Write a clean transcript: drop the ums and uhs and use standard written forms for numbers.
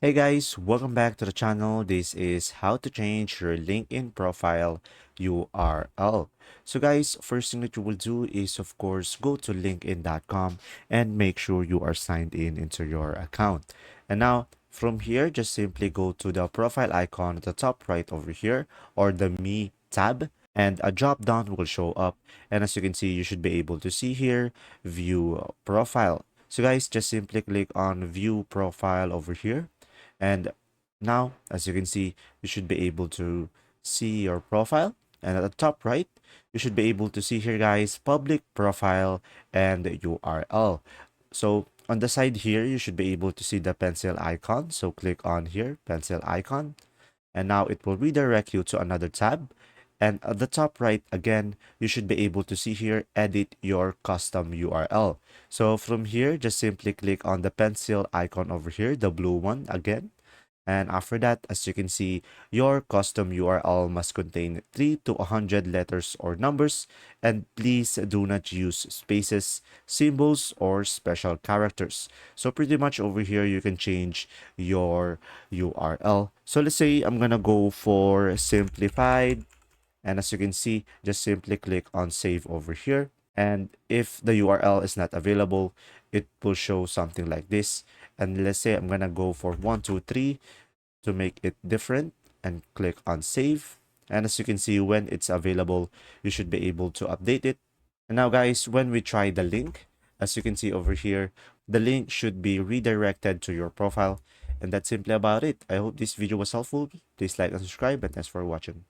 Hey guys, welcome back to the channel. This is how to change your LinkedIn profile URL. So guys, first thing that you will do is of course go to linkedin.com and make sure you are signed in into your account. And now from here, just simply go to the profile icon at the top right over here or the Me tab and a drop down will show up. And as you can see, you should be able to see here, view profile. So guys, just simply click on view profile over here. And now, as you can see, you should be able to see your profile. And at the top right, you should be able to see here, guys, public profile and URL. So on the side here, you should be able to see the pencil icon. So click on here, pencil icon. And now it will redirect you to another tab. And at the top right, again, you should be able to see here, edit your custom URL. So from here, just simply click on the pencil icon over here, the blue one again. And after that, as you can see, your custom URL must contain 3 to 100 letters or numbers, and please do not use spaces, symbols, or special characters. So pretty much over here, you can change your URL. So let's say I'm gonna go for simplified, and as you can see, just simply click on save over here. And if the URL is not available, it will show something like this. And let's say I'm gonna go for 123 to make it different and click on save. And as you can see, when it's available, you should be able to update it. And now guys, when we try the link, as you can see over here, the link should be redirected to your profile. And that's simply about it. I hope this video was helpful. Please like and subscribe, and thanks for watching.